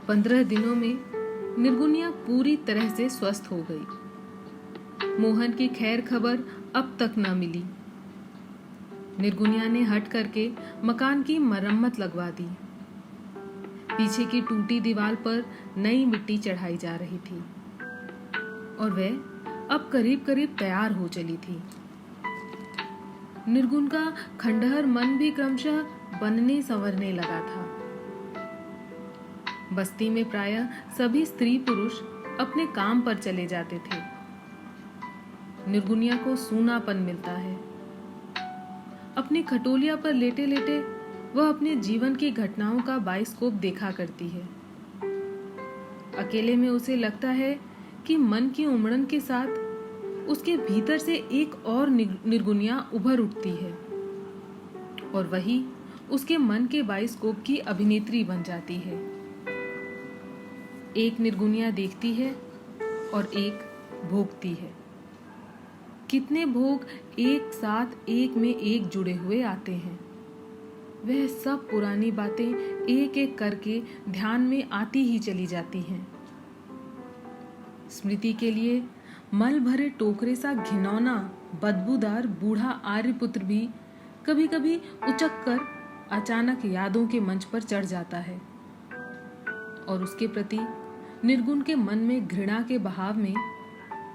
15 दिनों में निर्गुनिया पूरी तरह से स्वस्थ हो गई। मोहन की खैर खबर अब तक न मिली। निर्गुनिया ने हट करके मकान की मरम्मत लगवा दी। पीछे की टूटी दीवार पर नई मिट्टी चढ़ाई जा रही थी और वह अब करीब करीब तैयार हो चली थी। निर्गुण का खंडहर मन भी क्रमशः बनने संवरने लगा था। बस्ती में प्रायः सभी स्त्री पुरुष अपने काम पर चले जाते थे। निर्गुनिया को सूनापन मिलता है। अपनी खटोलिया पर लेटे लेटे वह अपने जीवन की घटनाओं का बाइस्कोप देखा करती है। अकेले में उसे लगता है कि मन की उमड़न के साथ उसके भीतर से एक और निर्गुनिया उभर उठती है और वही उसके मन के बाइस्कोप की अभिनेत्री बन जाती है। एक निर्गुनिया देखती है और एक भोगती है। कितने भोग एक साथ एक में एक जुड़े हुए आते हैं। वह सब पुरानी बातें एक एक करके ध्यान में आती ही चली जाती हैं। स्मृति के लिए मल भरे टोकरे सा घिनौना बदबूदार बूढ़ा आर्यपुत्र भी कभी कभी उचक कर अचानक यादों के मंच पर चढ़ जाता है और उसके प्रति निर्गुण के मन में घृणा के बहाव में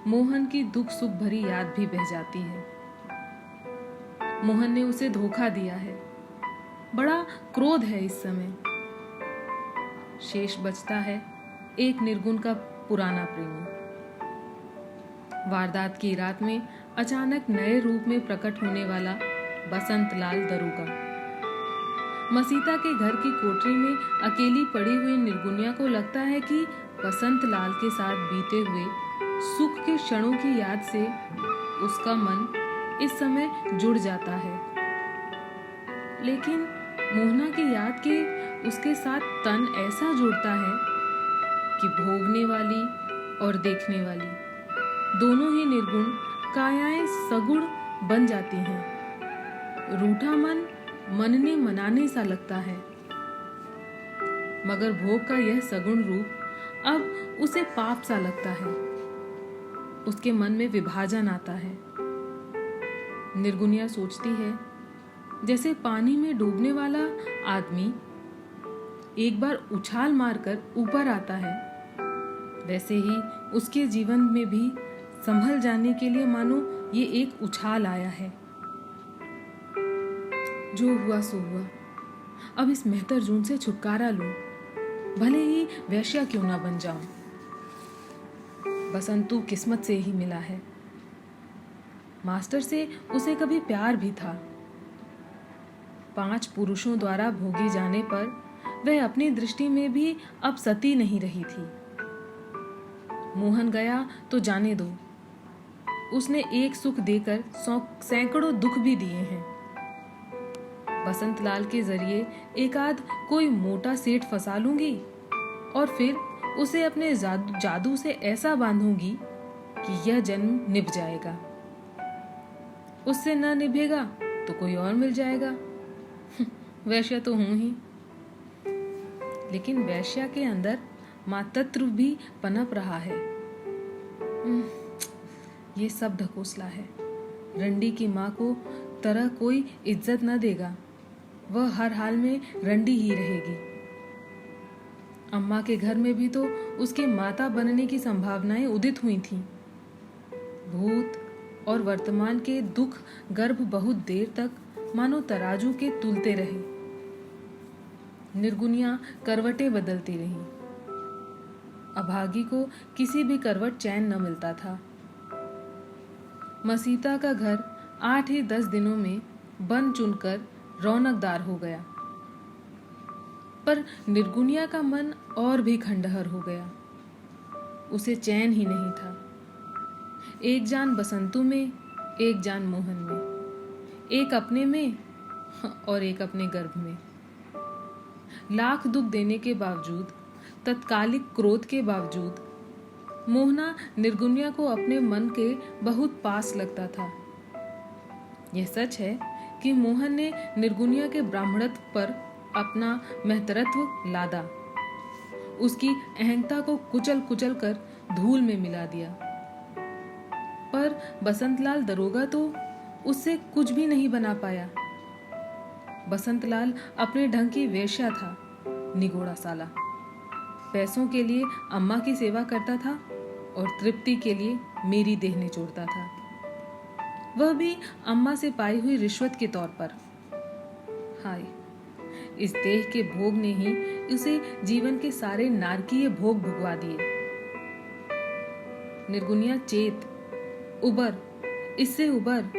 मोहन की दुख सुख भरी याद भी बह जाती है। मोहन ने उसे धोखा दिया है। बड़ा क्रोध है इस समय। शेष बचता है एक निर्गुण का पुराना प्रेमी। वारदात की रात में अचानक नए रूप में प्रकट होने वाला बसंत लाल दरोगा। मसीता के घर की कोठरी में अकेली पड़ी हुई निर्गुनिया को लगता है कि बसंत लाल के साथ बीते हुए सुख के क्षणों की याद से उसका मन इस समय जुड़ जाता है। लेकिन मोहना की याद के उसके साथ तन ऐसा जुड़ता है कि भोगने वाली और देखने वाली दोनों ही निर्गुण कायाएं सगुण बन जाती हैं। रूठा मन मनने मनाने सा लगता है, मगर भोग का यह सगुण रूप अब उसे पाप सा लगता है। उसके मन में विभाजन आता है। निर्गुनिया सोचती है जैसे पानी में डूबने वाला आदमी एक बार उछाल मारकर ऊपर आता है, वैसे ही उसके जीवन में भी संभल जाने के लिए मानो ये एक उछाल आया है। जो हुआ सो हुआ। अब इस मेहतर जून से छुटकारा लूं, भले ही वैश्या क्यों ना बन जाऊं। बसंतु किस्मत से ही मिला है। मास्टर से उसे कभी प्यार भी था। 5 पुरुषों द्वारा भोगी जाने पर वह अपनी दृष्टि में भी अब सती नहीं रही थी। मोहन गया तो जाने दो। उसने एक सुख देकर सैकड़ों दुख भी दिए हैं। बसंत लाल के जरिए एक आध कोई मोटा सेठ फंसा लूंगी और फिर उसे अपने जादू से ऐसा बांधूंगी कि यह जन्म निभ जाएगा। उससे न निभेगा तो कोई और मिल जाएगा। वैश्या तो हूं ही। लेकिन वैश्या के अंदर मातृत्व भी पनप रहा है। ये सब ढकोसला है। रंडी की माँ को तरह कोई इज्जत न देगा। वह हर हाल में रंडी ही रहेगी। अम्मा के घर में भी तो उसके माता बनने की संभावनाएं उदित हुई थीं। भूत और वर्तमान के दुख गर्भ बहुत देर तक मानो तराजू के तुलते रहे। निर्गुनिया करवटें बदलती रहीं। अभागी को किसी भी करवट चैन न मिलता था। मसीता का घर 8 ही 10 दिनों में बन चुनकर रौनकदार हो गया, पर निर्गुनिया का मन और भी खंडहर हो गया। उसे चैन ही नहीं था। एक जान बसंतु में, एक जान मोहन में, एक अपने में और एक अपने गर्भ में। लाख दुख देने के बावजूद, तत्कालिक क्रोध के बावजूद मोहना निर्गुनिया को अपने मन के बहुत पास लगता था। यह सच है कि मोहन ने निर्गुनिया के ब्राह्मणत्व पर अपना महतरत्व लादा। उसकी अहंता को कुचल कुचल कर धूल में मिला दिया। पर बसंतलाल दरोगा तो उससे कुछ भी नहीं बना पाया। बसंतलाल अपने ढंग की वेश्या था, निगोड़ा साला। पैसों के लिए अम्मा की सेवा करता था और तृप्ति के लिए मेरी देह निचोड़ता था, वह भी अम्मा से पाई हुई रिश्वत के तौर पर। हाय, इस देह के भोग ने ही उसे जीवन के सारे नारकीय भोग भुगवा दिए। निर्गुनिया चेत, उबर, इससे उबर।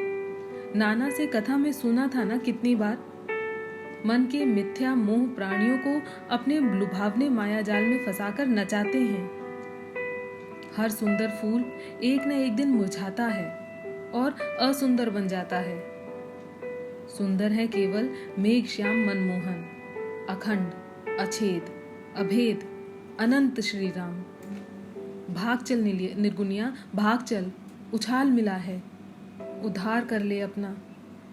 नाना से कथा में सुना था ना कितनी बार, मन के मिथ्या मोह प्राणियों को अपने लुभावने माया जाल में फंसाकर नचाते हैं। हर सुंदर फूल एक न एक दिन मुरझाता है और असुंदर बन जाता है। सुंदर है केवल मेघ श्याम मनमोहन, अखंड, अछेद, अभेद, अनंत श्री राम। भाग चल निर्गुनिया, भाग चल, उछाल मिला है, उद्धार कर ले अपना।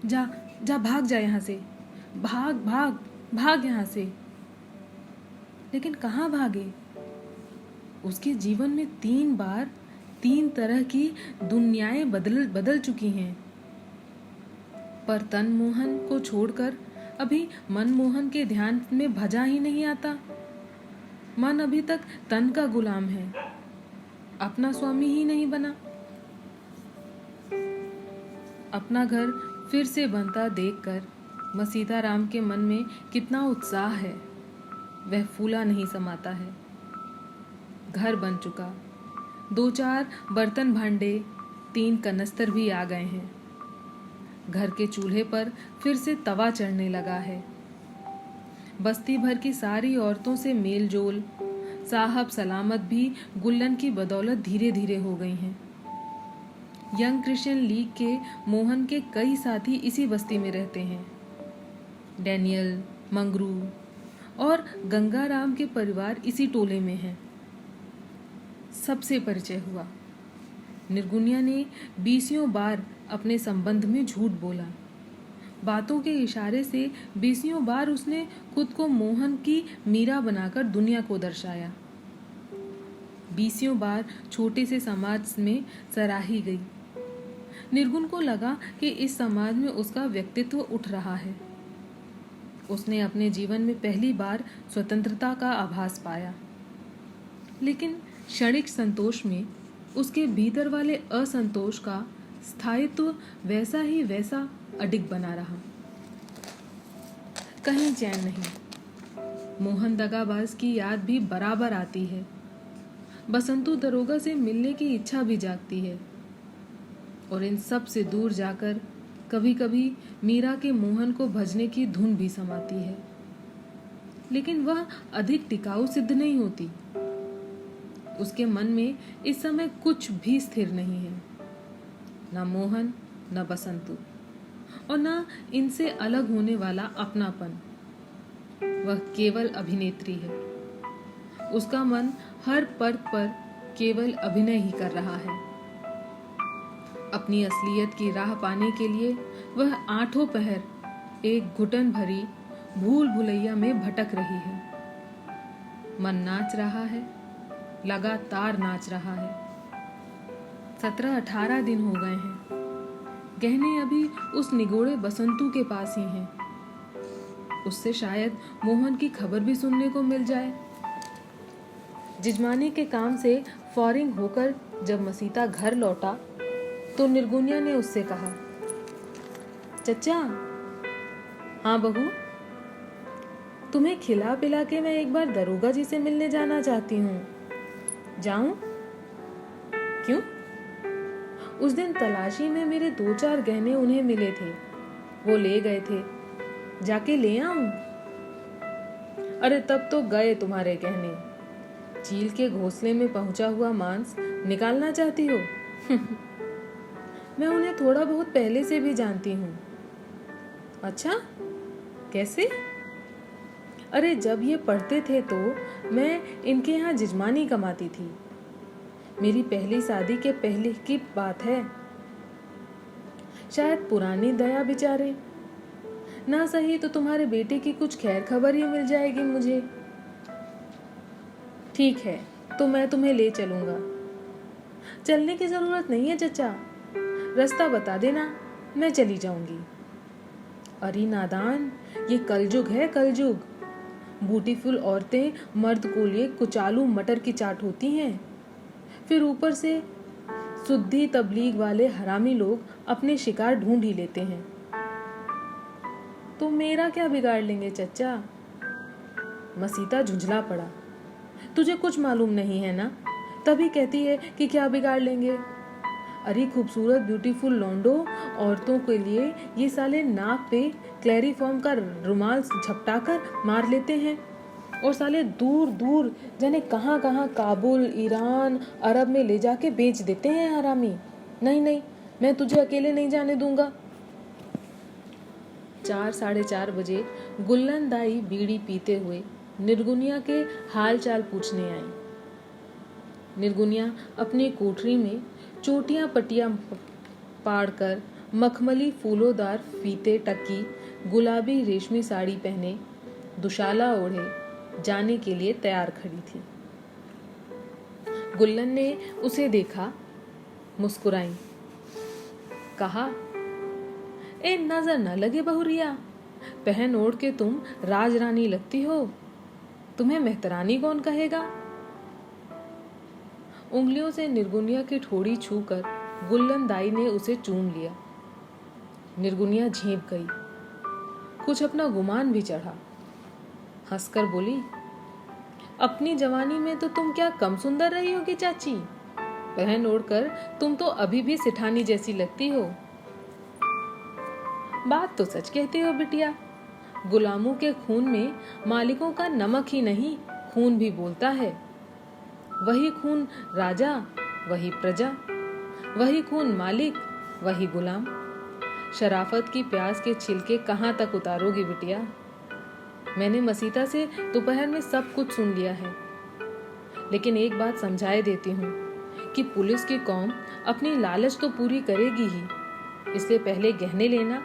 जा जा, भाग जा यहाँ से, भाग भाग भाग यहाँ से। लेकिन कहाँ भागे? उसके जीवन में 3 बार 3 तरह की दुनियाएं बदल चुकी हैं, पर तन मोहन को छोड़कर अभी मनमोहन के ध्यान में भजा ही नहीं आता। मन अभी तक तन का गुलाम है, अपना स्वामी ही नहीं बना। अपना घर फिर से बनता देखकर मसीताराम के मन में कितना उत्साह है, वह फूला नहीं समाता है। घर बन चुका, 2-4 बर्तन भांडे, 3 कनस्तर भी आ गए हैं। घर के चूल्हे पर फिर से तवा चढ़ने लगा है। बस्ती भर की सारी औरतों से मेल जोल, साहब सलामत भी गुल्लन की बदौलत धीरे धीरे हो गई हैं। यंग क्रिश्चियन लीग के मोहन के कई साथी इसी बस्ती में रहते हैं। डैनियल, मंगरू और गंगाराम के परिवार इसी टोले में हैं। सबसे परिचय हुआ। निर्गुनिया ने 20 बार अपने संबंध में झूठ बोला। बातों के इशारे से 20 बार उसने खुद को मोहन की मीरा बनाकर दुनिया को दर्शाया। 20 बार छोटे से समाज में सराही गई। निर्गुण को लगा कि इस समाज में उसका व्यक्तित्व उठ रहा है। उसने अपने जीवन में पहली बार स्वतंत्रता का आभास पाया, लेकिन क्षणिक संतोष में उसके भीतर वाले असंतोष का स्थायित्व वैसा ही वैसा अडिग बना रहा। कहीं चैन नहीं। मोहन दगाबाज की याद भी बराबर आती है। बसंतु दरोगा से मिलने की इच्छा भी जागती है, और इन सब से दूर जाकर कभी कभी मीरा के मोहन को भजने की धुन भी समाती है, लेकिन वह अधिक टिकाऊ सिद्ध नहीं होती। उसके मन में इस समय कुछ भी स्थिर नहीं है, न मोहन, न बसंतु, और न इनसे अलग होने वाला अपनापन। वह केवल अभिनेत्री है। उसका मन हर पर्त पर केवल अभिनय ही कर रहा है। अपनी असलियत की राह पाने के लिए वह 8 पहर एक घुटन भरी भूल भुलैया में भटक रही है। मन नाच रहा है, लगातार नाच रहा है। 17-18 दिन हो गए हैं। गहने अभी उस निगोड़े बसंतु के पास ही हैं। उससे शायद मोहन की खबर भी सुनने को मिल जाए। जिजमानी के काम से फॉरिंग होकर जब मसीता घर लौटा तो निर्गुनिया ने उससे कहा, चचा। हाँ बहू, तुम्हें खिला पिला के मैं एक बार दरोगा जी से मिलने जाना चाहती हूँ। जाऊं? क्यों? उस दिन तलाशी में मेरे 2-4 गहने उन्हें मिले थे, वो ले गए थे। जाके ले आऊं? अरे तब तो गए तुम्हारे गहने। चील के घोंसले में पहुंचा हुआ मांस निकालना चाहती हो? मैं उन्हें थोड़ा बहुत पहले से भी जानती हूँ। अच्छा, कैसे? अरे जब ये पढ़ते थे तो मैं इनके यहाँ जिजमानी कमाती थी। मेरी पहली शादी के पहले की बात है। शायद पुरानी दया बेचारे, ना सही तो तुम्हारे बेटे की कुछ खैर खबर ही मिल जाएगी मुझे। ठीक है, तो मैं तुम्हें ले चलूंगा। चलने की जरूरत नहीं है चचा, रास्ता बता देना, मैं चली जाऊंगी। अरे नादान, ये कलयुग है, कलयुग। ब्यूटीफुल औरतें मर्द को लिए कुचालू मटर की चाट होती हैं। फिर ऊपर से सुद्धी तबलीग वाले हरामी लोग अपने शिकार ढूंढ ही लेते हैं। तो मेरा क्या बिगाड़ लेंगे चचा? मसीता झुंझला पड़ा। तुझे कुछ मालूम नहीं है ना, तभी कहती है कि क्या बिगाड़ लेंगे। अरे खूबसूरत ब्यूटीफुल लौंडो औरतों के लिए ये साले नाक पे क्लैरीफॉर्म का रुमाल झपटाकर मार लेते हैं और साले दूर दूर जाने कहाँ कहाँ काबुल, ईरान, अरब में ले जाके बेच देते हैं हरामी। नहीं नहीं, मैं तुझे अकेले नहीं जाने दूंगा। 4 साढ़े 4 बजे गुल्लन दाई बीड़ी पीते हुए निर्गुनिया के हाल चाल पूछने आई। निर्गुनिया अपनी कोठरी में चोटियां पटियां पाड़कर मखमली फूलोदार फीते टकी गुलाबी रेशमी साड़ी पहने दुशाला ओढ़े जाने के लिए तैयार खड़ी थी। गुल्लन ने उसे देखा, मुस्कुराई, कहा, ए नजर न लगे बहुरिया, पहन ओढ़ के तुम राजरानी लगती हो, तुम्हें मेहतरानी कौन कहेगा। उंगलियों से निर्गुनिया की ठोड़ी छूकर गुल्लन दाई ने उसे चूम लिया। निर्गुनिया झेंप गई, कुछ अपना गुमान भी चढ़ा। हंसकर बोली, अपनी जवानी में तो तुम क्या कम सुंदर रही होगी चाची, पहन ओढ़कर तुम तो अभी भी सिठानी जैसी लगती हो। बात तो सच कहती हो बिटिया, गुलामों के खून में मालिकों का नमक ही नहीं खून भी बोलता है। वही खून राजा, वही प्रजा, वही खून मालिक, वही गुलाम। शराफत की प्यास के छिलके कहाँ तक उतारोगी बिटिया। मैंने मसीता से दोपहर में सब कुछ सुन लिया है, लेकिन एक बात समझाए देती हूँ कि पुलिस की कौम अपनी लालच तो पूरी करेगी ही, इसलिए पहले गहने लेना,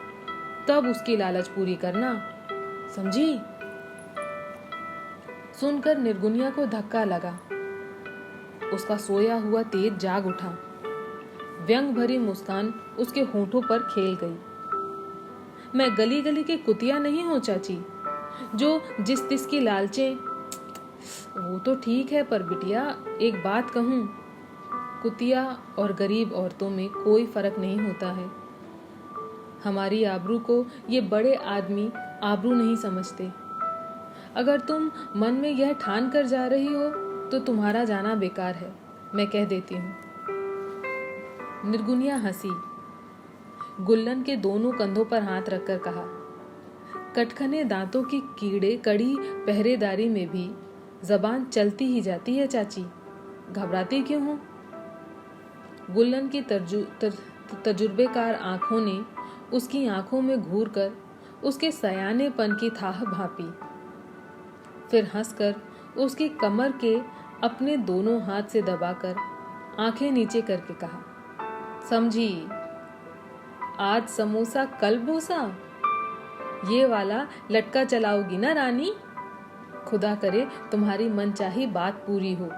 तब उसकी लालच पूरी करना, समझी। सुनकर निर्गुनिया को धक्का लगा। उसका सोया हुआ तेज जाग उठा। व्यंग भरी मुस्कान उसके होठों पर खेल गई। मैं गली गली की कुतिया नहीं हूं चाची, जो जिस तिस की लालचें। वो तो ठीक है, पर बिटिया एक बात कहूं, कुतिया और गरीब औरतों में कोई फर्क नहीं होता है। हमारी आबरू को ये बड़े आदमी आबरू नहीं समझते। अगर तुम मन में यह ठान कर जा रही हो तो तुम्हारा जाना बेकार है, मैं कह देती हूँ। निर्गुनिया हंसी। गुल्लन के दोनों कंधों पर हाथ रखकर कहा, कटखने दांतों की कीड़े कड़ी पहरेदारी में भी जबान चलती ही जाती है चाची, घबराती क्यों हो। गुल्लन की तजुर्बेकार आंखों ने उसकी आंखों में घूरकर उसके सयानेपन की थाह भांपी। फिर हंसकर उसकी कमर के अपने दोनों हाथ से दबाकर आंखें नीचे करके कहा, समझी, आज समोसा कल बोसा, ये वाला लटका चलाओगी ना रानी, खुदा करे तुम्हारी मनचाही बात पूरी हो।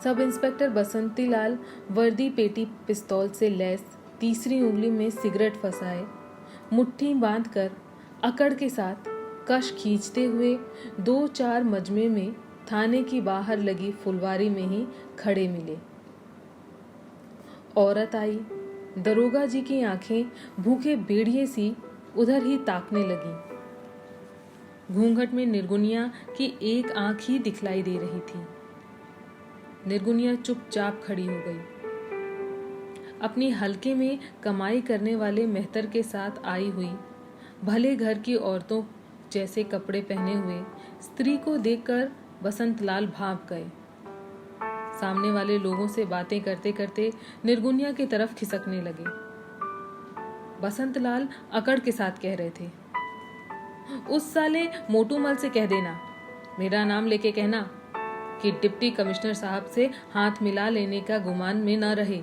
सब इंस्पेक्टर बसंतीलाल वर्दी पेटी पिस्तौल से लैस तीसरी उंगली में सिगरेट फंसाए मुट्ठी बांधकर अकड़ के साथ कश खींचते हुए 2-4 मजमे में थाने की बाहर लगी फुलवारी में ही खड़े मिले। औरत आई। दरोगा जी की आंखें भूखे भेड़िए सी उधर ही ताकने लगी। घूंघट में निर्गुनिया की एक आंख ही दिखलाई दे रही थी। निर्गुनिया चुपचाप खड़ी हो गई। अपनी हल्के में कमाई करने वाले मेहतर के साथ आई हुई भले घर की औरतों जैसे कपड़े पहने हुए स्त्री को देखकर बसंतलाल भाप गए। सामने वाले लोगों से बातें करते करते निर्गुनिया की तरफ खिसकने लगे। बसंतलाल अकड़ के साथ कह रहे थे, उस साले मोटूमल से कह देना, मेरा नाम लेके कहना कि डिप्टी कमिश्नर साहब से हाथ मिला लेने का गुमान में न रहे।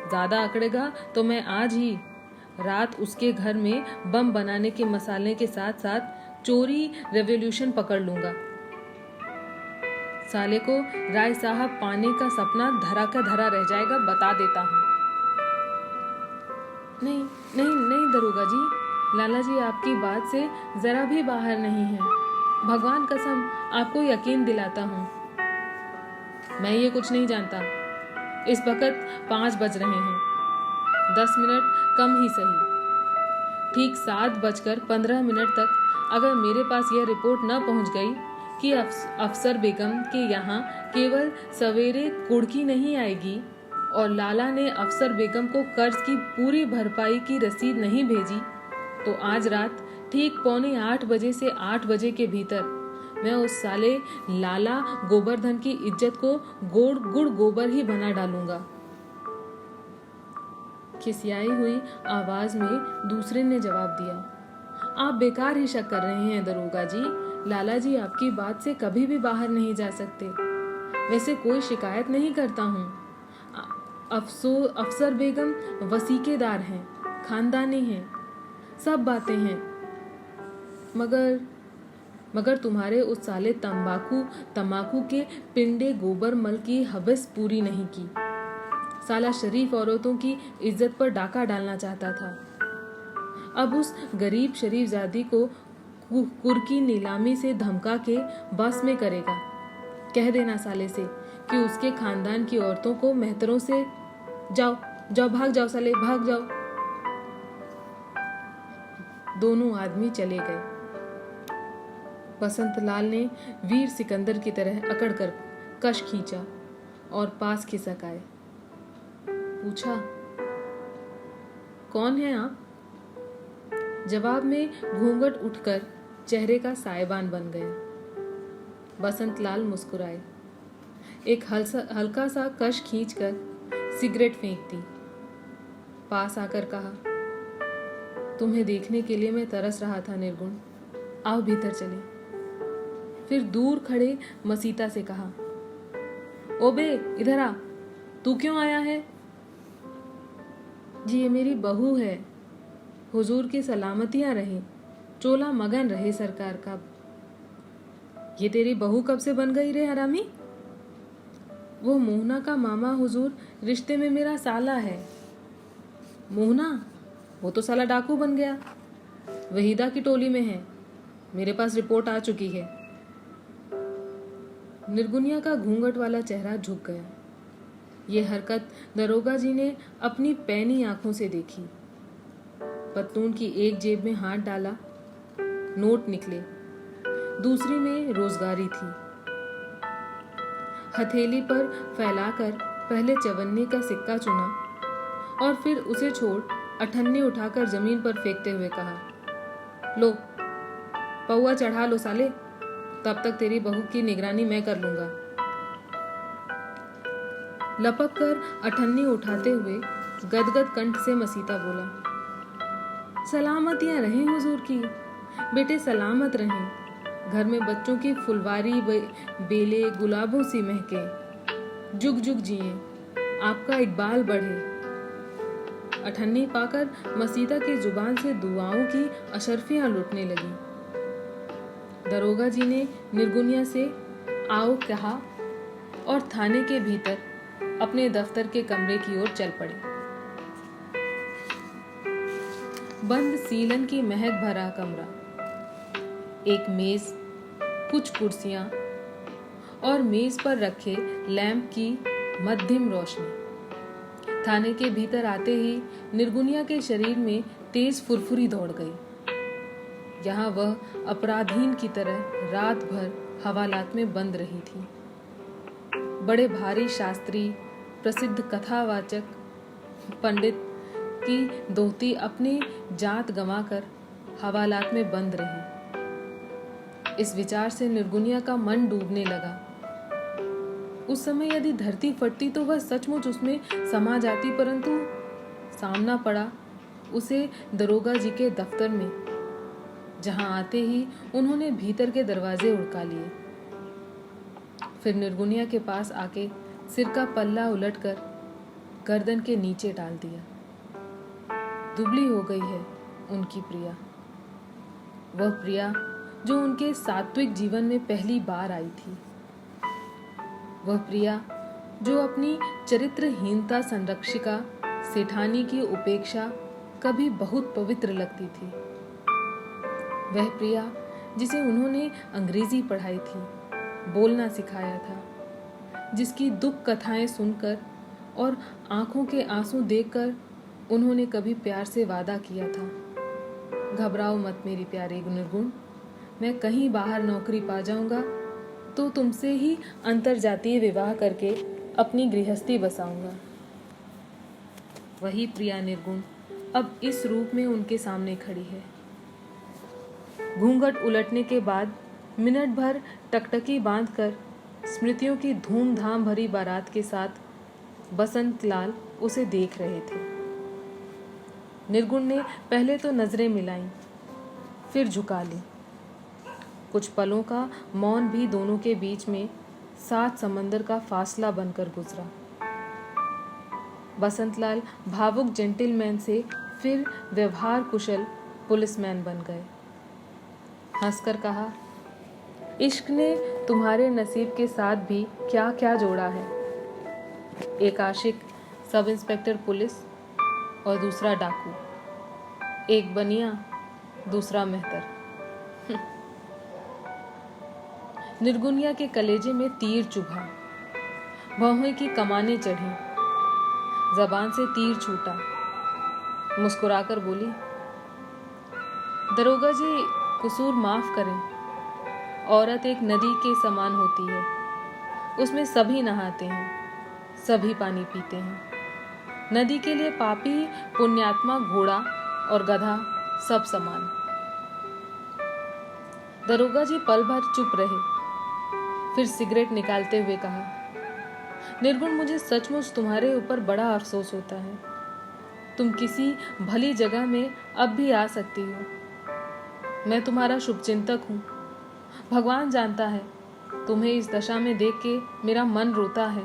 ज्यादा अकड़ेगा तो मैं आज ही रात उसके घर में बम बनाने के मसाले के साथ साथ चोरी रेवोल्यूशन पकड़ लूंगा। साले को राय साहब पाने का सपना धरा का धरा रह जाएगा, बता देता हूँ। नहीं नहीं नहीं दरोगा जी, लाला जी आपकी बात से जरा भी बाहर नहीं है। भगवान कसम आपको यकीन दिलाता हूँ। मैं ये कुछ नहीं जानता। इस वक्त 5 बज रहे हैं, 10 मिनट कम ही सही। ठीक 7:15 तक अगर मेरे पास यह रिपोर्ट न पहुंच गई कि अफसर बेगम के यहाँ केवल सवेरे कुड़की नहीं आएगी और लाला ने अफसर बेगम को कर्ज की पूरी भरपाई की रसीद नहीं भेजी, तो आज रात ठीक 7:45 बजे से 8 बजे के भीतर मैं उस साले लाला गोवर्धन की इज्जत को गुड़ गोबर ही बना डालूंगा। खिसियाई हुई आवाज में दूसरे ने जवाब दिया, आप बेकार ही शक कर रहे हैं दरोगा जी। लाला जी आपकी बात से कभी भी बाहर नहीं जा सकते। वैसे कोई शिकायत नहीं करता हूँ। अफसर बेगम वसीकेदार हैं, खानदानी हैं, सब बातें हैं। मगर तुम्हारे उस साले तंबाकू के पिंडे गोबर मल की हवस पूरी नहीं की। साला शरीफ औरतों की इज्जत पर डाका डालना चाहता था। अब उस गरीब शरीफ जादी को कुर्की नीलामी से धमका के बस में करेगा। कह देना साले से कि उसके खानदान की औरतों को मेहतरों से जाओ भाग जाओ साले, भाग जाओ। दोनों आदमी चले गए। बसंत लाल ने वीर सिकंदर की तरह अकड़ कर कश खींचा और पास खिसक आए। पूछा, कौन है आप? जवाब में घूंघट उठकर चेहरे का साइबान बन गया। बसंत लाल मुस्कुराए, एक हल्का सा कश खींचकर सिगरेट फेंक दी। पास आकर कहा, तुम्हें देखने के लिए मैं तरस रहा था निर्गुण, आओ भीतर चले। फिर दूर खड़े मसीता से कहा, ओबे इधर आ, तू क्यों आया है? जी ये मेरी बहू है, हुजूर की सलामतियां रहे, चोला मगन रहे सरकार का। ये तेरी बहू कब से बन गई रे हरामी? वो मोहना का मामा हुजूर रिश्ते में मेरा साला है। मोहना? वो तो साला डाकू बन गया, वहीदा की टोली में है। मेरे पास रिपोर्ट आ चुकी है। निर्गुनिया का घूंघट वाला चेहरा झुक गया। ये हरकत दरोगा जी ने अपनी पैनी आंखों से देखी। पतलून की एक जेब में हाथ डाला, नोट निकले, दूसरी में रोजगारी थी। हथेली पर फैलाकर पहले 54 का सिक्का चुना और फिर उसे छोड़ 58 उठाकर जमीन पर फेंकते हुए कहा, लो पौआ चढ़ा लो साले, तब तक तेरी बहू की निगरानी मैं कर लूंगा। लपक कर 58 उठाते हुए गदगद कंठ से मसीता बोला, सलामतियां रहें हुजूर की, बेटे सलामत रहें। घर में बच्चों की फुलवारी बेले गुलाबों सी महके, जुग जुग जिए, आपका इकबाल बढ़े। 58 पाकर मसीता की जुबान से दुआओं की अशरफियां लुटने लगी। दरोगा जी ने निर्गुनिया से आओ कहा और थाने के भीतर अपने दफ्तर के कमरे की ओर चल पड़े। बंद सीलन की महक भरा कमरा, एक मेज, कुछ कुर्सियां और मेज पर रखे लैंप की मध्यम रोशनी। थाने के भीतर आते ही निर्गुनिया के शरीर में तेज फुरफुरी दौड़ गई। यहाँ वह अपराधीन की तरह रात भर हवालात में बंद रही थी। बड़े भारी शास्त्री, प्रसिद्ध कथावाचक पंडित की दोहती अपनी जात गंवाकर हवालात में बंद रही। इस विचार से निर्गुनिया का मन डूबने लगा। उस समय यदि धरती फटती तो वह सचमुच उसमें समा जाती, परंतु सामना पड़ा उसे दरोगा जी के दफ्तर में, जहां आते ही उन्होंने भीतर के दरवाजे उड़का लिए। फिर निर्गुनिया के पास आके सिर का पल्ला उलटकर गर्दन के नीचे डाल दिया। दुबली हो गई है उनकी प्रिया, वह प्रिया जो उनके सात्विक जीवन में पहली बार आई थी। वह प्रिया जो अपनी चरित्रहीनता संरक्षिका सेठानी की उपेक्षा कभी बहुत पवित्र लगती थी, वह प्रिया जिसे उन्होंने अंग्रेजी पढ़ाई थी, बोलना सिखाया था, जिसकी दुख कथाएं सुनकर और आंखों के आंसू देखकर उन्होंने कभी प्यार से वादा किया था, घबराओ मत मेरी प्यारी निर्गुण, मैं कहीं बाहर नौकरी पा जाऊंगा तो तुमसे ही अंतरजातीय विवाह करके अपनी गृहस्थी बसाऊंगा। वही प्रिया निर्गुण अब इस रूप में उनके सामने खड़ी है। घूंघट उलटने के बाद मिनट भर टकटकी बांधकर स्मृतियों की धूमधाम भरी बारात के साथ बसंत लाल उसे देख रहे थे। निर्गुण ने पहले तो नजरें मिलाईं, फिर झुका ली। कुछ पलों का मौन भी दोनों के बीच में 7 समंदर का फासला बनकर गुजरा। बसंतलाल भावुक जेंटलमैन से फिर व्यवहार कुशल पुलिसमैन बन गए। हंसकर कहा, इश्क ने तुम्हारे नसीब के साथ भी क्या क्या जोड़ा है। एक आशिक सब इंस्पेक्टर पुलिस और दूसरा डाकू, एक बनिया दूसरा मेहतर। निर्गुनिया के कलेजे में तीर चुभा, भौहें की कमानें चढ़ी, जबान से तीर छूटा। मुस्कुराकर बोली, दरोगा जी कसूर माफ करें, औरत एक नदी के समान होती है, उसमें सभी नहाते हैं, सभी पानी पीते हैं। नदी के लिए पापी पुण्यात्मा घोड़ा और गधा सब समान। दरोगा जी पल भर चुप रहे, फिर सिगरेट निकालते हुए कहा, निर्गुण मुझे सचमुच तुम्हारे ऊपर बड़ा अफसोस होता है। तुम किसी भली जगह में अब भी आ सकती हो। मैं तुम्हारा शुभचिंतक हूँ। भगवान जानता है, तुम्हें इस दशा में देख के मेरा मन रोता है।